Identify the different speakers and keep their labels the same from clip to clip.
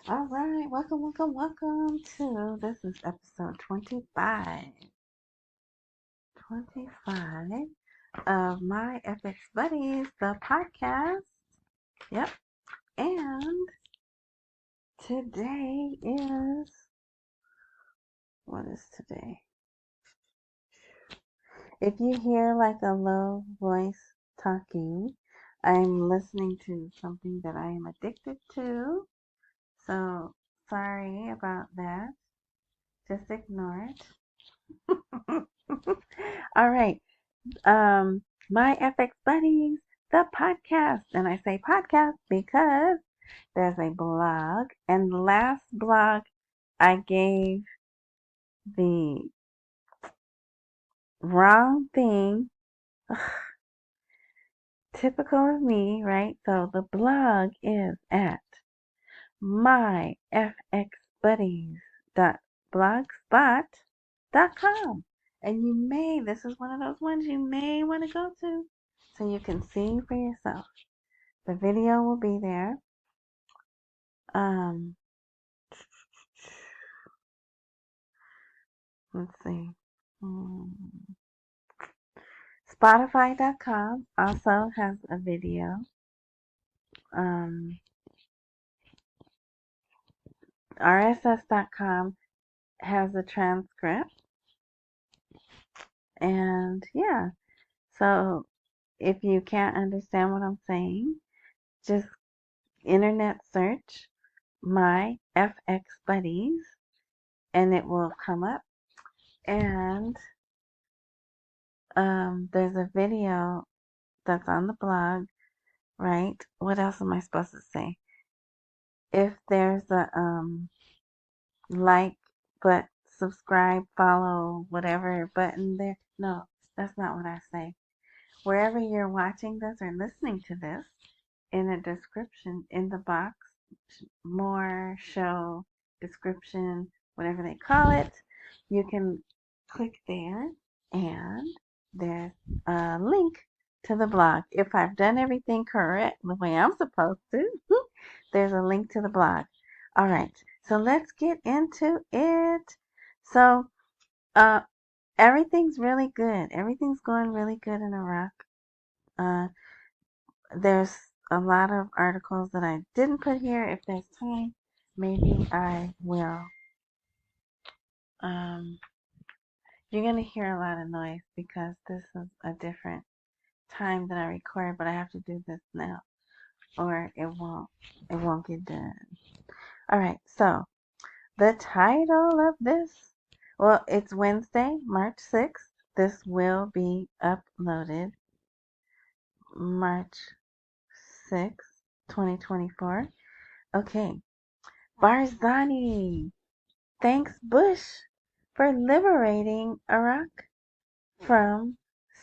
Speaker 1: All right, welcome to this is episode 25 of MyFX Buddies, the podcast. Yep, and today is what is today? If you hear like a low voice talking, I'm listening to something that I am addicted to. So sorry about that. Just ignore it. All right. My FX Buddies, the podcast. And I say podcast because there's a blog. And the last blog I gave the wrong thing. Typical of me, right? So the blog is at myfxbuddies.blogspot.com. And this is one of those ones you may want to go to so you can see for yourself. The video will be there. Um, let's see. Spotify.com also has a video. RSS.com has a transcript. And yeah, so if you can't understand what I'm saying, just internet search my FX Buddies and it will come up. And there's a video that's on the blog, right? What else am I supposed to say? If there's a like, but subscribe, follow, whatever button there. No, that's not what I say. Wherever you're watching this or listening to this, in a description in the box, more, show, description, whatever they call it, you can click there and there's a link to the blog. If I've done everything correct the way I'm supposed to, there's a link to the blog. All right, so let's get into it. So, everything's really good. Everything's going really good in Iraq. There's a lot of articles that I didn't put here. If there's time, maybe I will. You're going to hear a lot of noise because this is a different time that I record, but I have to do this now or it won't get done. All right, so the title of this, well, it's Wednesday, March 6th. This will be uploaded March 6th, 2024. Okay. Barzani thanks Bush for liberating Iraq from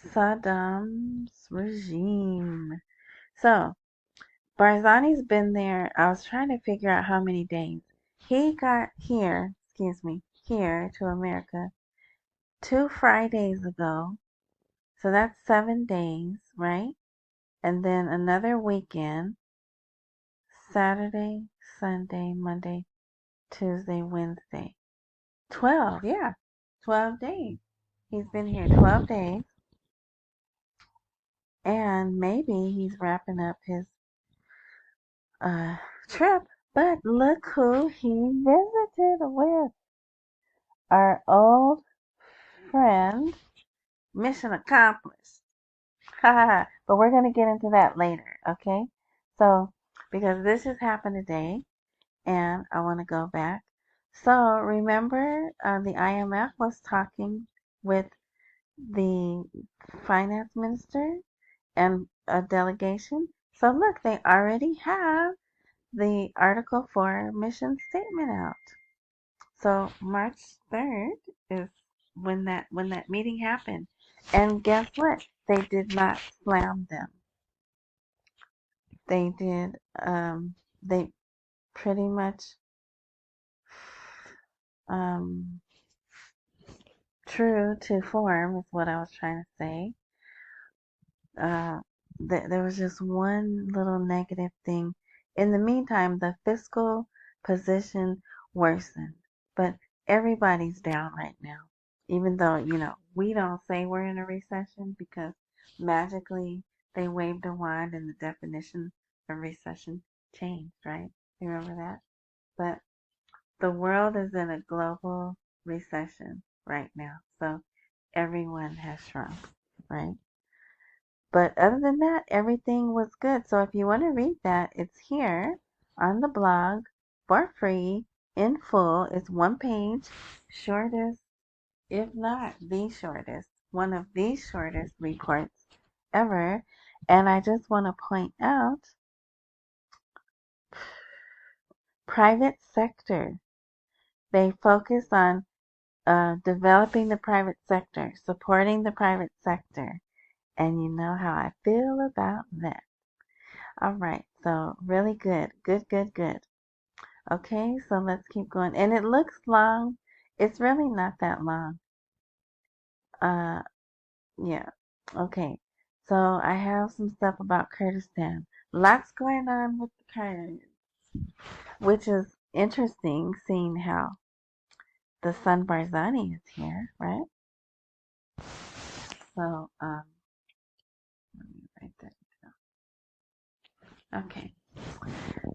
Speaker 1: Saddam's regime. So, Barzani's been there. I was trying to figure out how many days. He got here to America 2 Fridays ago. So that's 7 days, right? And then another weekend, Saturday, Sunday, Monday, Tuesday, Wednesday. 12, yeah. 12 days. He's been here 12 days. And maybe he's wrapping up his trip. But look who he visited with. Our old friend. Mission accomplished. But we're going to get into that later, okay? So, because this has happened today, and I want to go back. So, remember the IMF was talking with the finance minister and a delegation. So look, they already have the Article 4 mission statement out. So March 3rd is when that meeting happened. And guess what? They did not slam them. They did they pretty much true to form is what I was trying to say. There was just one little negative thing. In the meantime, the fiscal position worsened. But everybody's down right now. Even though, we don't say we're in a recession because magically they waved a wand and the definition of recession changed, right? You remember that? But the world is in a global recession right now. So everyone has shrunk, right? But other than that, everything was good. So if you want to read that, it's here on the blog for free in full. It's one page, shortest, if not the shortest, one of the shortest reports ever. And I just want to point out private sector. They focus on developing the private sector, supporting the private sector. And you know how I feel about that. All right, so really good. Good, good, good. Okay, so let's keep going. And it looks long. It's really not that long. Yeah. Okay. So I have some stuff about Kurdistan. Lots going on with the Kurds, which is interesting seeing how the son Barzani is here, right? So, let me write that down. Okay.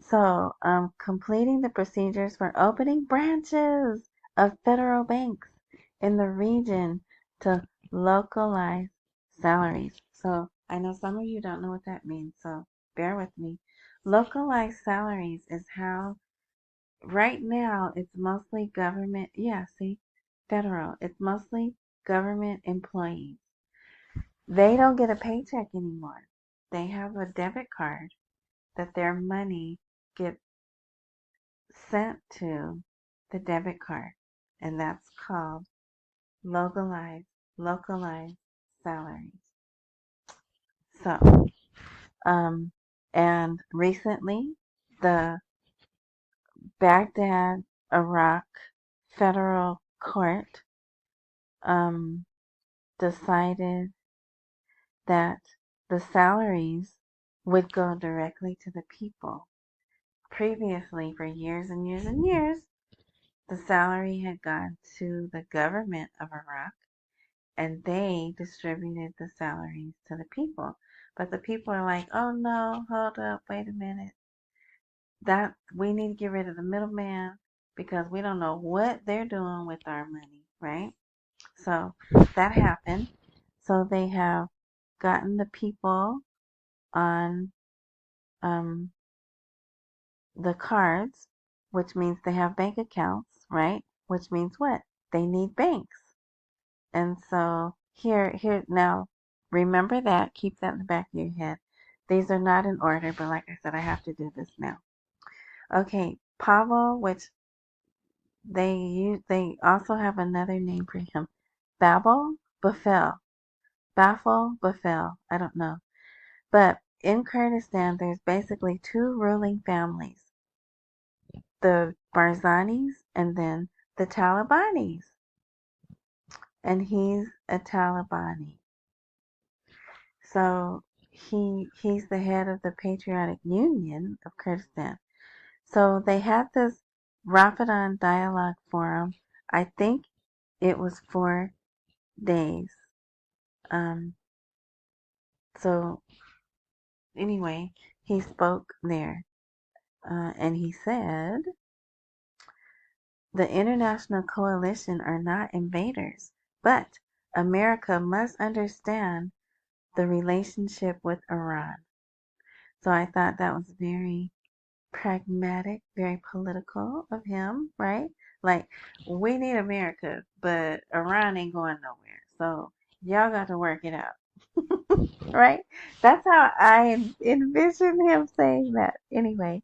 Speaker 1: So, completing the procedures for opening branches of federal banks in the region to localize salaries. So, I know some of you don't know what that means, so bear with me. Localized salaries is how, right now, it's mostly government, yeah, see, federal. It's mostly government employees. They don't get a paycheck anymore. They have a debit card that their money gets sent to the debit card, and that's called localized salaries. So, and recently, the Baghdad, Iraq federal court decided that the salaries would go directly to the people. Previously, for years and years and years, the salary had gone to the government of Iraq and they distributed the salaries to the people. But the people are like, oh no, hold up, wait a minute. That we need to get rid of the middleman because we don't know what they're doing with our money, right? So that happened. So they have gotten the people on um, the cards, which means they have bank accounts, right? Which means what? They need banks. And so here now, remember that, keep that in the back of your head. These are not in order, but like I said, I have to do this now. Okay, Pavel, which they also have another name for him. Babel, Bafel, I don't know. But in Kurdistan, there's basically two ruling families, the Barzanis and then the Talibanis. And he's a Talibani. So he's the head of the Patriotic Union of Kurdistan. So they had this Ramadan dialogue forum. I think it was 4 days. Um, so anyway, he spoke there, and he said, "The international coalition are not invaders, but America must understand the relationship with Iran." So I thought that was very pragmatic, very political of him, right? Like, we need America, but Iran ain't going nowhere. So y'all got to work it out, right? That's how I envision him saying that. Anyway,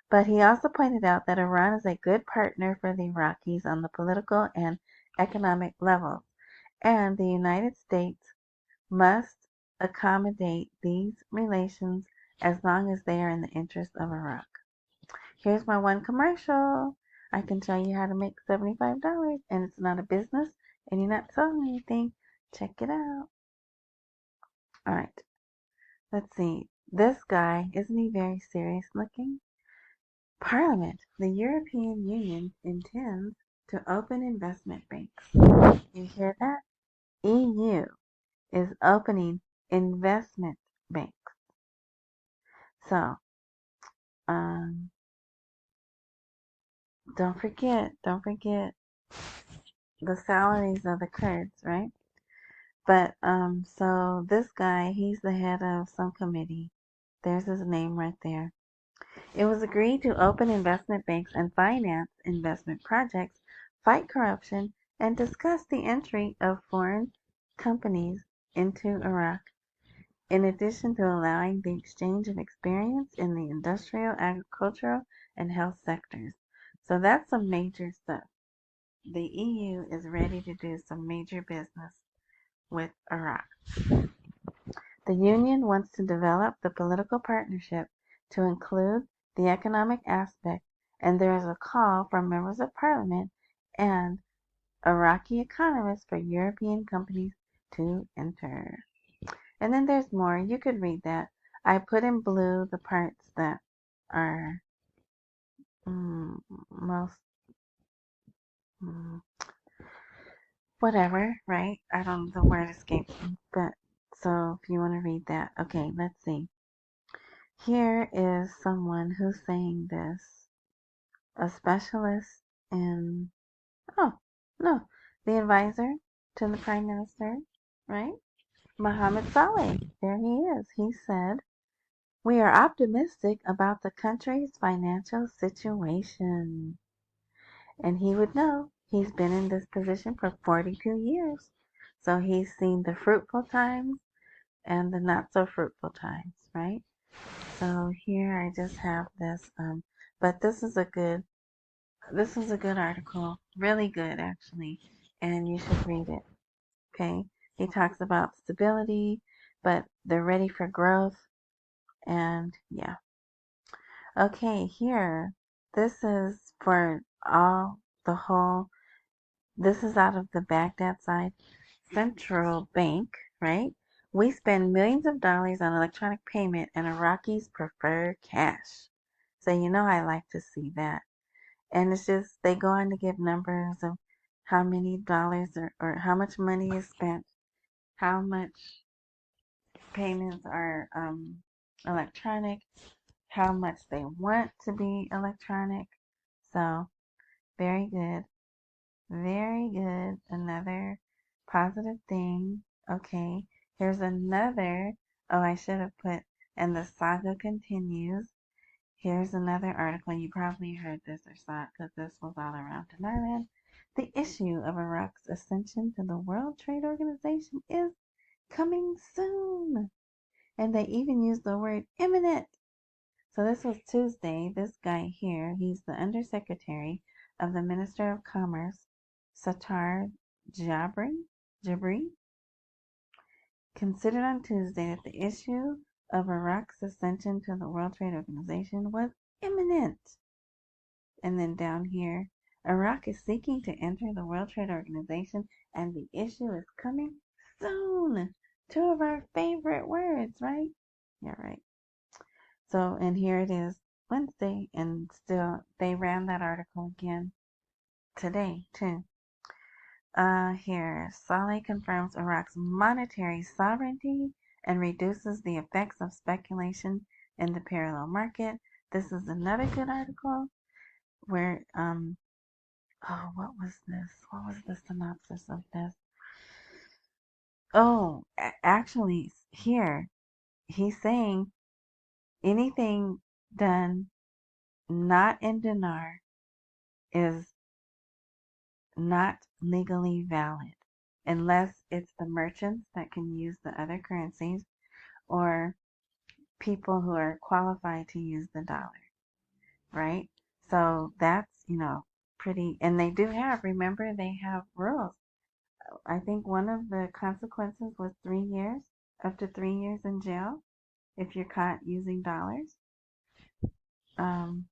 Speaker 1: but he also pointed out that Iran is a good partner for the Iraqis on the political and economic levels, and the United States must accommodate these relations as long as they are in the interest of Iraq. Here's my one commercial. I can tell you how to make $75 and it's not a business and you're not selling anything. Check it out. All right. Let's see. This guy, isn't he very serious looking? Parliament. The European Union intends to open investment banks. You hear that? EU is opening investment banks. So, um, don't forget the salaries of the Kurds, right? But so this guy, he's the head of some committee. There's his name right there. It was agreed to open investment banks and finance investment projects, fight corruption, and discuss the entry of foreign companies into Iraq, in addition to allowing the exchange of experience in the industrial, agricultural, and health sectors. So that's some major stuff. The EU is ready to do some major business with Iraq. The Union wants to develop the political partnership to include the economic aspect, and there is a call from members of parliament and Iraqi economists for European companies to enter. And then there's more. You could read that. I put in blue the parts that are most whatever, right? I don't. The word escapes me, but so if you want to read that, okay. Let's see. Here is someone who's saying this, a specialist in, oh, no, the advisor to the Prime Minister, right? Mohammed Saleh, there he is. He said, we are optimistic about the country's financial situation. And he would know, he's been in this position for 42 years. So he's seen the fruitful times and the not so fruitful times, right? So here I just have this, but this is a good article, really good actually, and you should read it. Okay, he talks about stability, but they're ready for growth, and yeah. Okay, here, this is for all the whole. This is out of the Baghdad side central bank, right? We spend millions of dollars on electronic payment, and Iraqis prefer cash. So you know I like to see that. And it's just they go on to give numbers of how many dollars or how much money is spent, how much payments are electronic, how much they want to be electronic. So very good, very good. Another positive thing. Okay, here's another. Oh, I should have put, and the saga continues. Here's another article. You probably heard this or saw it because this was all around Dinarland. The issue of Iraq's ascension to the World Trade Organization is coming soon. And they even used the word imminent. So this was Tuesday. This guy here, he's the Undersecretary of the Minister of Commerce, Sattar Jabri, considered on Tuesday that the issue of Iraq's ascension to the World Trade Organization was imminent. And then down here, Iraq is seeking to enter the World Trade Organization, and the issue is coming soon. Two of our favorite words, right? Yeah, right. So, and here it is, Wednesday, and still they ran that article again today, too. Here, Saleh confirms Iraq's monetary sovereignty and reduces the effects of speculation in the parallel market. This is another good article where, oh, what was this? What was the synopsis of this? Oh, actually, here, he's saying anything done not in dinar is not legally valid unless it's the merchants that can use the other currencies or people who are qualified to use the dollar, right? So that's, pretty, and they do have, remember, they have rules. I think one of the consequences was 3 years, up to 3 years in jail if you're caught using dollars. Um,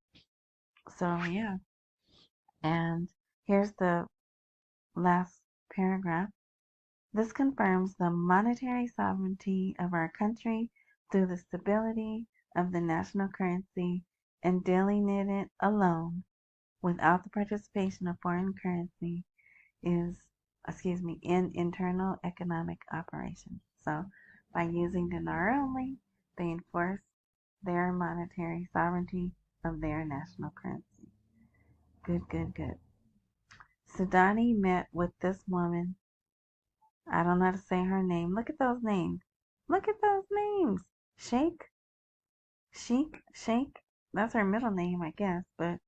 Speaker 1: so yeah, and here's the last paragraph. This confirms the monetary sovereignty of our country through the stability of the national currency and dealing in it alone without the participation of foreign currency in internal economic operations. So by using dinar only, they enforce their monetary sovereignty of their national currency. Good, good, good. Sudani met with this woman. I don't know how to say her name. Look at those names. Look at those names. Sheikh. That's her middle name, I guess. But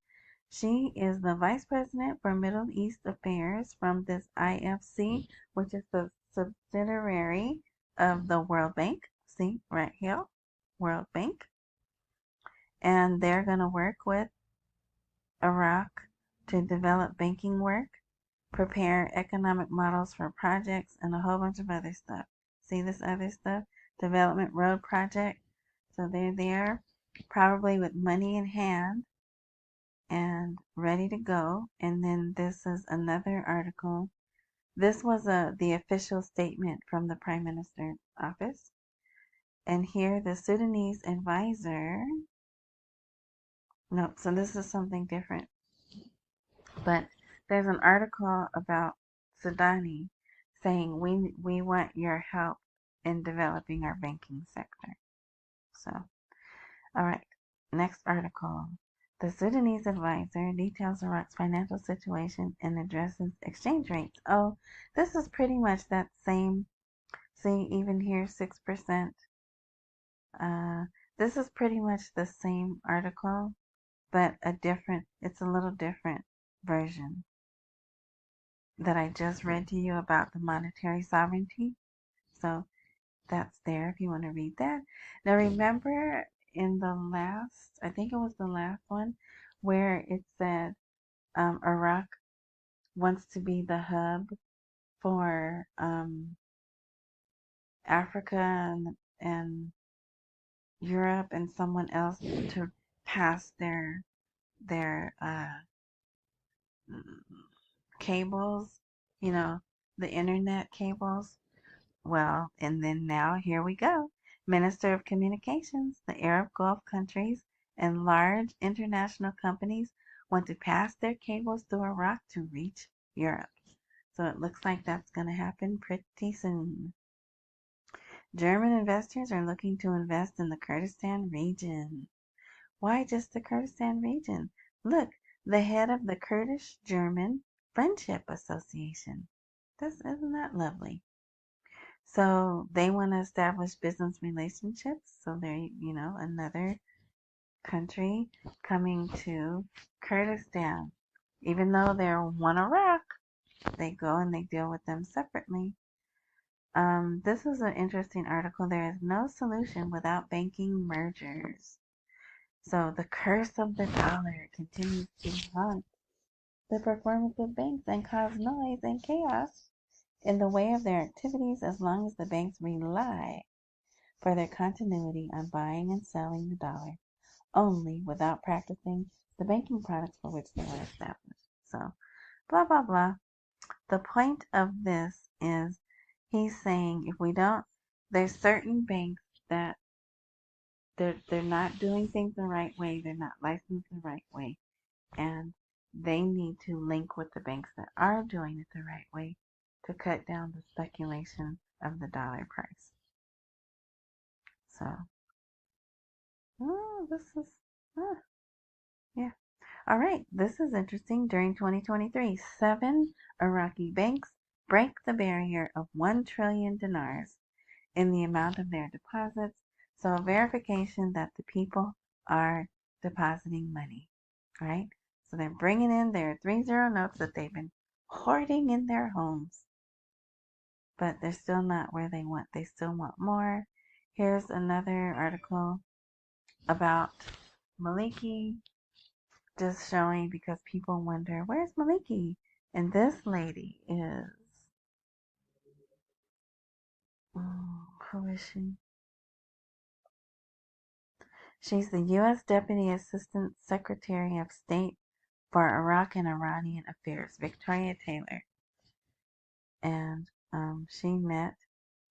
Speaker 1: she is the Vice President for Middle East Affairs from this IFC, which is the subsidiary of the World Bank. See, right here, World Bank. And they're going to work with Iraq to develop banking work, prepare economic models for projects, and a whole bunch of other stuff. See this other stuff? Development road project. So they're there, probably with money in hand and ready to go. And then this is another article. This was the official statement from the Prime Minister's office. And here the Sudanese advisor. No, so this is something different. But there's an article about Sudani saying we want your help in developing our banking sector. So, all right, next article. The Sudanese advisor details Iraq's financial situation and addresses exchange rates. Oh, this is pretty much that same. See, even here, 6%. This is pretty much the same article, but it's a little different version that I just read to you about the monetary sovereignty. So that's there if you want to read that. Now remember in the last, I think it was the last one, where it said Iraq wants to be the hub for Africa and Europe and someone else to pass their cables, the internet cables. Well, and then now here we go. Minister of Communications, the Arab Gulf countries and large international companies want to pass their cables through Iraq to reach Europe. So it looks like that's going to happen pretty soon. German investors are looking to invest in the Kurdistan region. Why just the Kurdistan region? Look, the head of the Kurdish-German Friendship Association. Isn't that lovely? So they want to establish business relationships. So they're, another country coming to Kurdistan. Even though they're one Iraq, they go and they deal with them separately. This is an interesting article. There is no solution without banking mergers. So the curse of the dollar continues to haunt the performance of banks and cause noise and chaos in the way of their activities as long as the banks rely for their continuity on buying and selling the dollar only without practicing the banking products for which they were established. So, blah, blah, blah. The point of this is he's saying if we don't, there's certain banks that they're not doing things the right way, they're not licensed the right way, and they need to link with the banks that are doing it the right way to cut down the speculation of the dollar price. So, yeah. All right, this is interesting. During 2023, 7 Iraqi banks break the barrier of 1 trillion dinars in the amount of their deposits, so a verification that the people are depositing money, right? So they're bringing in their 3-0 notes that they've been hoarding in their homes, but they're still not where they want. They still want more. Here's another article about Maliki, just showing because people wonder, where's Maliki? And this lady is, who is she? She's the U.S. Deputy Assistant Secretary of State for Iraq and Iranian Affairs, Victoria Taylor. And she met,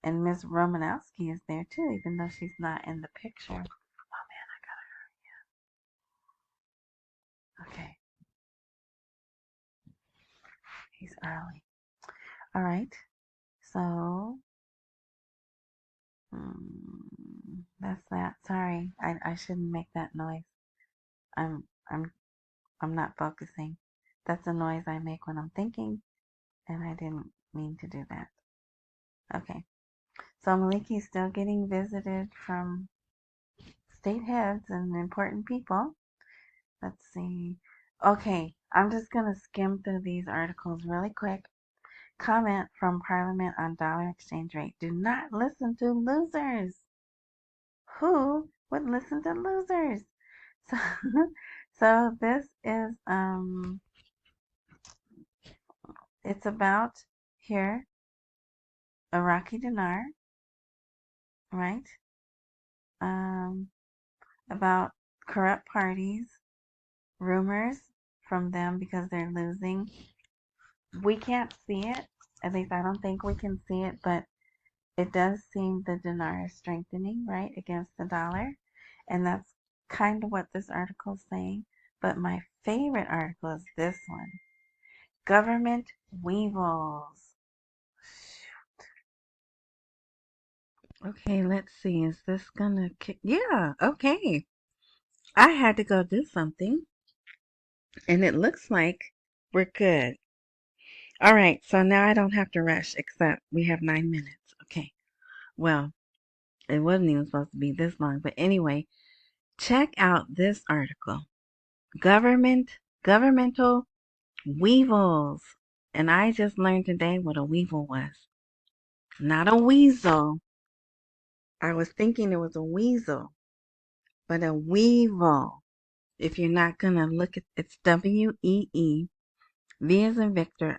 Speaker 1: and Ms. Romanowski is there too, even though she's not in the picture. Oh man, I gotta hurry up. Okay, he's early. All right. So, that's that. Sorry, I shouldn't make that noise. I'm I'm I'm not focusing. That's a noise I make when I'm thinking, and I didn't mean to do that. Okay. So Maliki's still getting visited from state heads and important people. Let's see. Okay, I'm just gonna skim through these articles really quick. Comment from Parliament on dollar exchange rate. Do not listen to losers. Who would listen to losers? So, so this is it's about here Iraqi dinar, right? Um, about corrupt parties, rumors from them because they're losing. We can't see it. At least I don't think we can see it, but it does seem the dinar is strengthening, right, against the dollar. And that's kind of what this article is saying. But my favorite article is this one. Government weevils. Okay, let's see. Is this gonna kick? Yeah, okay. I had to go do something, and it looks like we're good. All right, so now I don't have to rush, except we have 9 minutes. Okay. Well, it wasn't even supposed to be this long, but anyway, check out this article. Governmental weevils. And I just learned today what a weevil was. Not a weasel. I was thinking it was a weasel, but a weevil. If you're not gonna look at it's WEE, V as in Victor,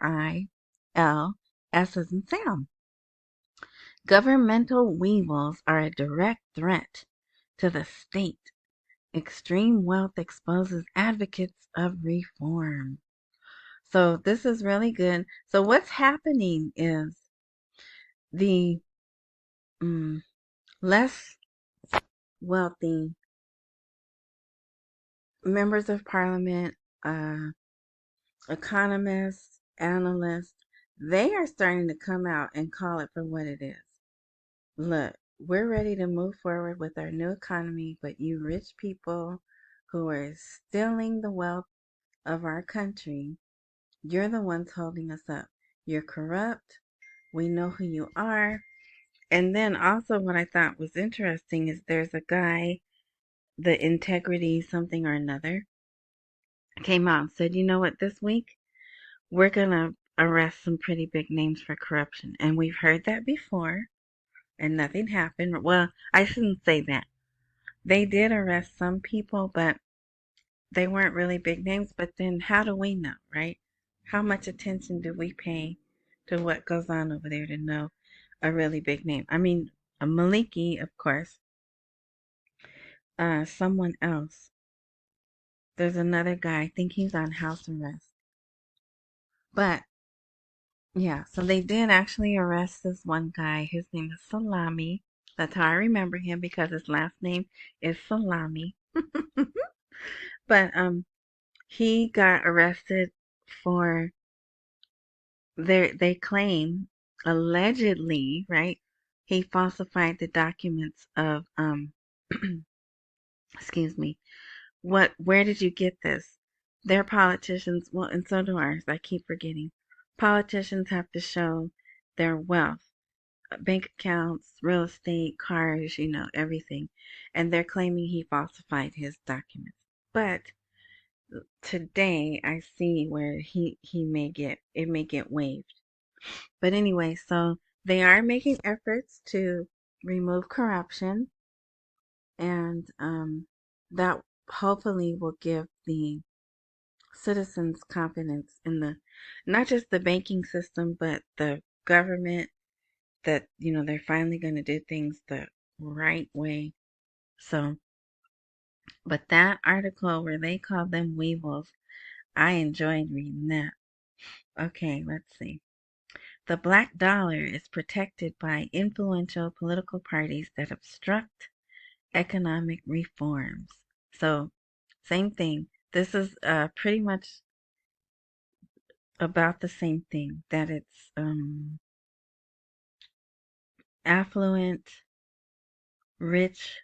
Speaker 1: IL, S as in Sam. Governmental weevils are a direct threat to the state. Extreme wealth exposes advocates of reform. So this is really good. So what's happening is the less wealthy members of parliament, economists, analysts, they are starting to come out and call it for what it is. Look, we're ready to move forward with our new economy, but you rich people who are stealing the wealth of our country, you're the ones holding us up. You're corrupt. We know who you are. And then also what I thought was interesting is there's a guy, the integrity something or another, came out and said, you know what, this week we're going to arrest some pretty big names for corruption. And we've heard that before and nothing happened. Well, I shouldn't say that. They did arrest some people, but they weren't really big names. But then how do we know, right? How much attention do we pay to what goes on over there to know a really big name? I mean, a Maliki, of course, someone else. There's another guy, I think he's on house arrest. But yeah, so they did actually arrest this one guy. His name is Salami. That's how I remember him because his last name is Salami. But he got arrested for they claim allegedly, right? He falsified the documents of excuse me. Where did you get this? They're politicians, well, and so do ours. I keep forgetting. Politicians have to show their wealth, bank accounts, real estate, cars, everything. And they're claiming he falsified his documents. But today I see where he may get waived. But anyway, so they are making efforts to remove corruption, and that hopefully will give the citizens confidence in the not just the banking system but the government, that they're finally going to do things the right way. So, but that article where they call them weevils, I enjoyed reading that. Okay, let's see. The black dollar is protected by influential political parties that obstruct economic reforms. So, same thing. This is pretty much about the same thing, that it's affluent, rich.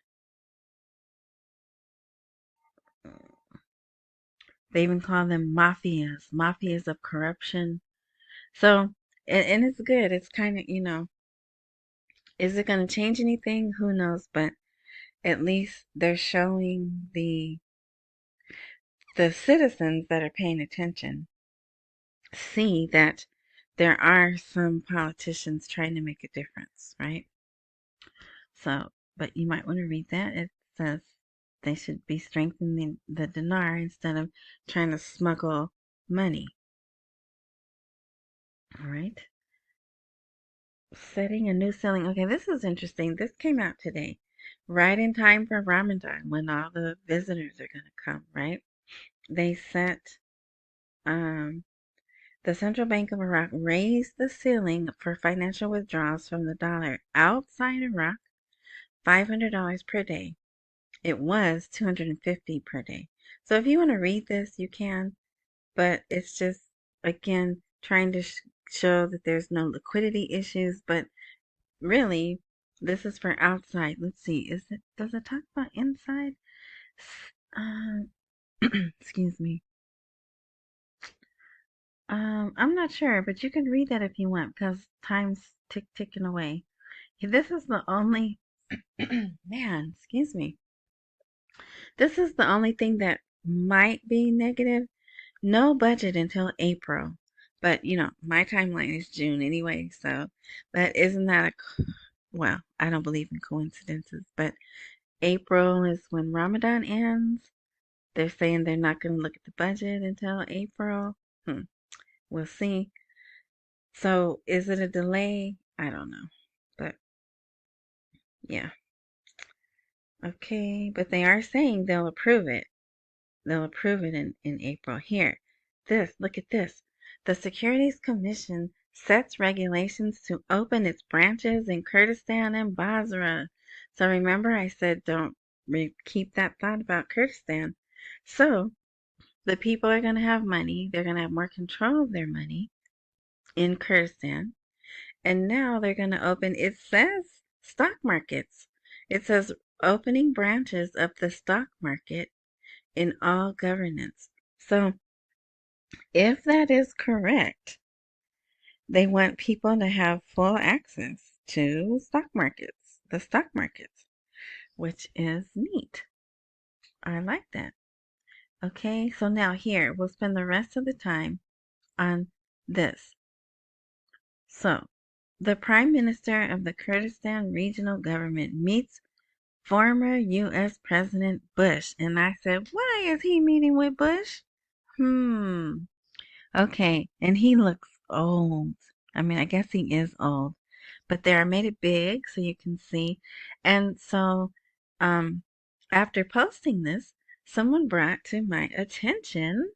Speaker 1: They even call them mafias of corruption. So, and it's good. It's kind of, is it going to change anything? Who knows? But at least they're showing the citizens that are paying attention see that there are some politicians trying to make a difference, right? So, but you might want to read that. It says they should be strengthening the dinar instead of trying to smuggle money. All right. Setting a new ceiling. Okay, this is interesting. This came out today, right in time for Ramadan when all the visitors are going to come, right? They set, um, the Central Bank of Iraq raised the ceiling for financial withdrawals from the dollar outside Iraq, $500 per day. It was $250 per day. So if you want to read this, you can, but it's just, again, trying to show that there's no liquidity issues, but really, this is for outside. Let's see, does it talk about inside? Uh, excuse me. I'm not sure, but you can read that if you want because time's ticking away. This is the only, man, excuse me. This is the only thing that might be negative. No budget until April. But, my timeline is June anyway, so, but isn't that well, I don't believe in coincidences, but April is when Ramadan ends. They're saying they're not going to look at the budget until April. We'll see. So, is it a delay? I don't know. But, yeah. Okay, but they are saying they'll approve it. They'll approve it in April. Here, look at this. The Securities Commission sets regulations to open its branches in Kurdistan and Basra. So remember I said don't keep that thought about Kurdistan. So the people are going to have money. They're going to have more control of their money in Kurdistan. And now they're going to open, it says stock markets. It says opening branches of the stock market in all governance. So if that is correct, they want people to have full access to the stock markets, which is neat. I like that. Okay, so now here, we'll spend the rest of the time on this. So, the Prime Minister of the Kurdistan Regional Government meets former U.S. President Bush. And I said, why is he meeting with Bush? Okay, and he looks old. I mean, I guess he is old, but there I made it big so you can see. And so, um, after posting this, someone brought to my attention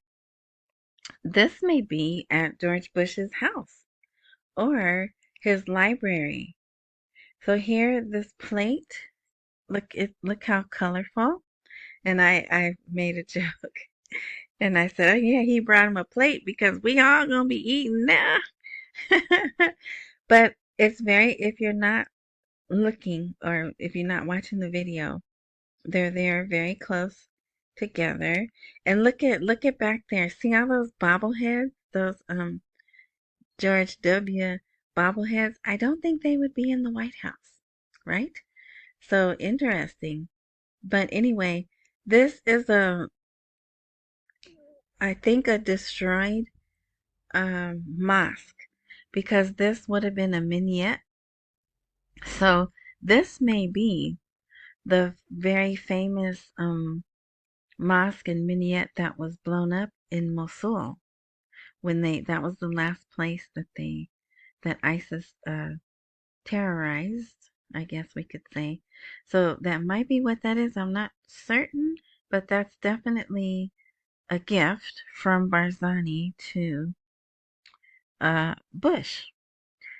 Speaker 1: this may be at George Bush's house or his library. So here, this plate, look how colorful. And I made a joke. And I said, oh yeah, he brought him a plate because we all gonna be eating now. But it's if you're not looking or if you're not watching the video, they're there very close together. And look at back there. See all those bobbleheads? Those George W. bobbleheads? I don't think they would be in the White House, right? So interesting. But anyway, this is I think a destroyed mosque because this would have been a minaret. So this may be the very famous mosque and minaret that was blown up in Mosul when that was the last place that ISIS terrorized, I guess we could say. So that might be what that is. I'm not certain, but that's definitely a gift from Barzani to Bush.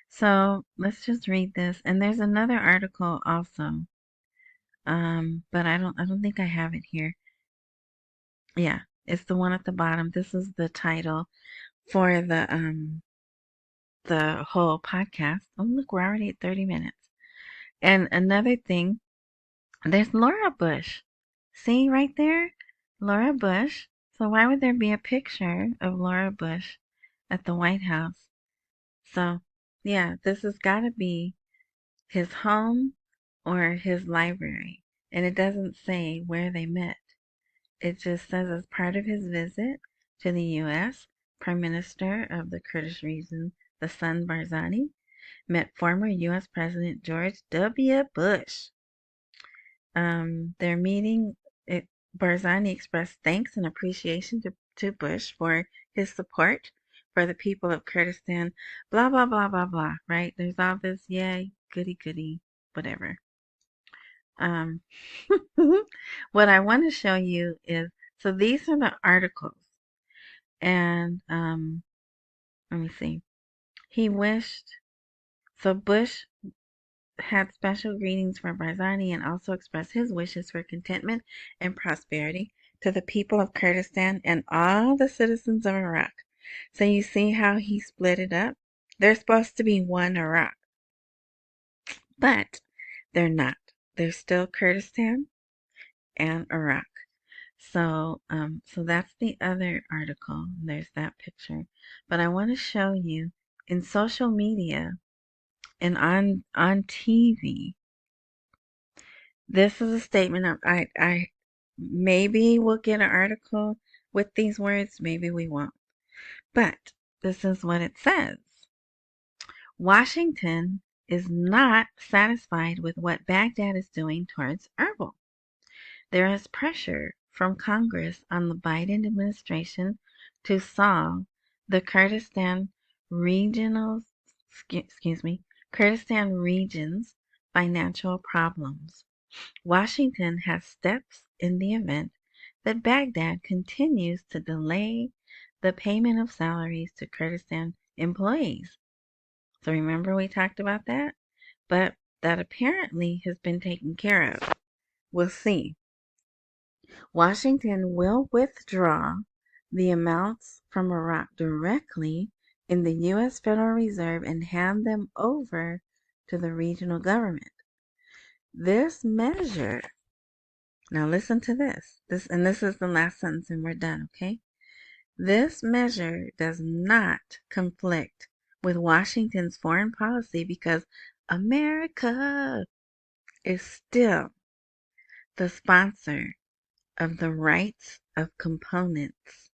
Speaker 1: So let's just read this. And there's another article also. But I don't think I have it here. Yeah, It's the one at the bottom. This is the title for the whole podcast. Oh, look, we're already at 30 minutes. And another thing, there's Laura Bush. See right there? Laura Bush. So why would there be a picture of Laura Bush at the White House? So, yeah, this has got to be his home or his library. And it doesn't say where they met. It just says as part of his visit to the U.S., Prime Minister of the Kurdish region, Masrour Barzani, met former U.S. President George W. Bush. Their meeting, Barzani expressed thanks and appreciation to Bush for his support for the people of Kurdistan, blah, blah, blah, blah, blah, right? There's all this, yay, goody, goody, whatever. Um, what I want to show you is, so these are the articles. And let me see. He wished, so Bush had special greetings for Barzani and also expressed his wishes for contentment and prosperity to the people of Kurdistan and all the citizens of Iraq. So you see how he split it up? There's supposed to be one Iraq, but they're not. They're still Kurdistan and Iraq. So, so that's the other article. There's that picture. But I want to show you in social media and on TV. This is a statement of I maybe we'll get an article with these words, maybe we won't. But this is what it says. Washington is not satisfied with what Baghdad is doing towards Erbil. There is pressure from Congress on the Biden administration to solve the Kurdistan region's financial problems. Washington has steps in the event that Baghdad continues to delay the payment of salaries to Kurdistan employees. So remember we talked about that? But that apparently has been taken care of. We'll see. Washington will withdraw the amounts from Iraq directly in the U.S. Federal Reserve and hand them over to the regional government. This measure, now listen to this. This is the last sentence and we're done, okay? This measure does not conflict with Washington's foreign policy because America is still the sponsor of the rights of components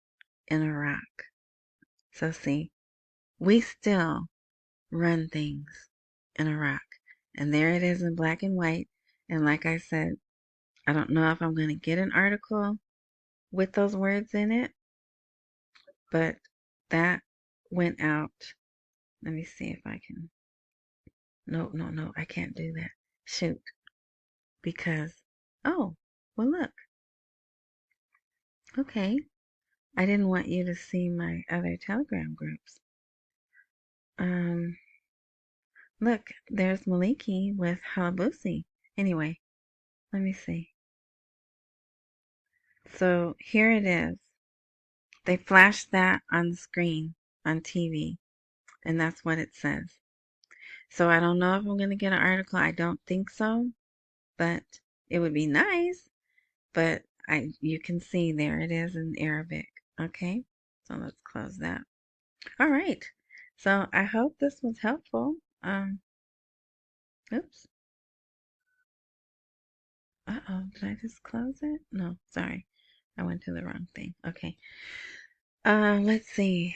Speaker 1: in Iraq. So see, we still run things in Iraq. And there it is in black and white. And like I said, I don't know if I'm going to get an article with those words in it, but that went out. Let me see if I can. No, I can't do that. Shoot. Because, oh, well, look. Okay. I didn't want you to see my other Telegram groups. Look, there's Maliki with Halabusi. Anyway, let me see. So here it is. They flashed that on the screen on TV, and that's what it says. So I don't know if I'm going to get an article. I don't think so, but it would be nice. But you can see there it is in Arabic. Okay, so let's close that. All right. So I hope this was helpful. Oops. Uh-oh, did I just close it? No, sorry. I went to the wrong thing. Okay. Let's see.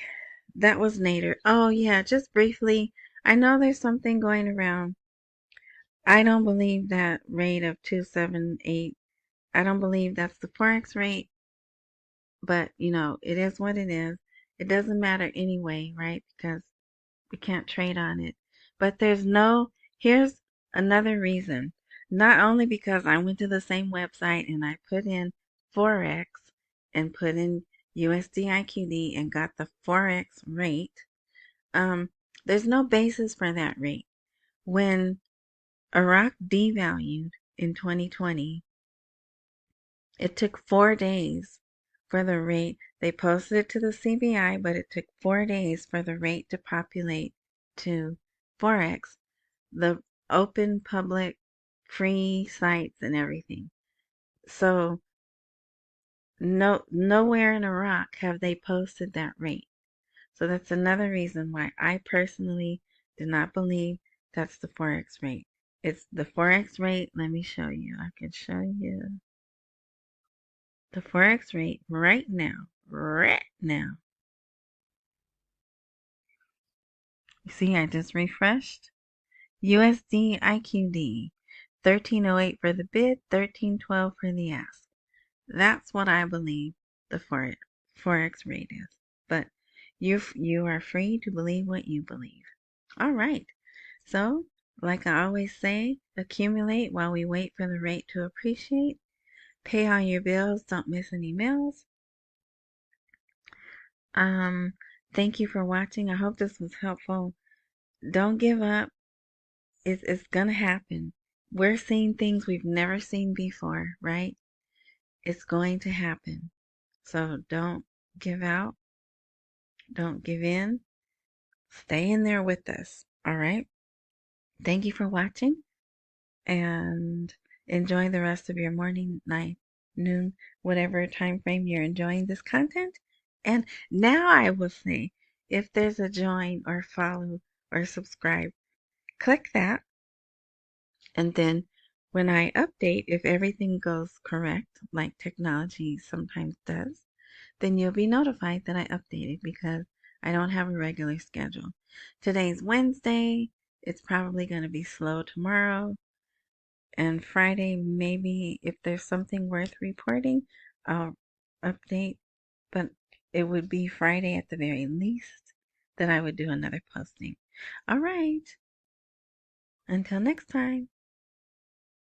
Speaker 1: That was Nader. Oh, yeah, just briefly. I know there's something going around. I don't believe that rate of 278. I don't believe that's the Forex rate, but it is what it is. It doesn't matter anyway, right? Because we can't trade on it. But here's another reason. Not only because I went to the same website and I put in Forex and put in USDIQD and got the Forex rate, there's no basis for that rate. When Iraq devalued in 2020, it took 4 days for the rate. They posted it to the CBI, but it took 4 days for the rate to populate to Forex, the open, public, free sites and everything. So nowhere in Iraq have they posted that rate. So that's another reason why I personally do not believe that's the Forex rate. It's the Forex rate. Let me show you. I can show you the Forex rate right now. Right now. You see, I just refreshed. USD IQD 1308 for the bid, 1312 for the ask. That's what I believe the Forex rate is. But you are free to believe what you believe. All right. So, like I always say, accumulate while we wait for the rate to appreciate. Pay all your bills. Don't miss any meals. Thank you for watching. I hope this was helpful. Don't give up. It's gonna happen. We're seeing things we've never seen before, right? It's going to happen. So don't give out. Don't give in. Stay in there with us. All right. Thank you for watching and enjoy the rest of your morning, night, noon, whatever time frame you're enjoying this content. And now I will say, if there's a join or follow or subscribe, click that. And then when I update, if everything goes correct, like technology sometimes does, then you'll be notified that I updated because I don't have a regular schedule. Today's Wednesday. It's probably going to be slow tomorrow. And Friday, maybe if there's something worth reporting, I'll update. But it would be Friday at the very least that I would do another posting. All right. Until next time.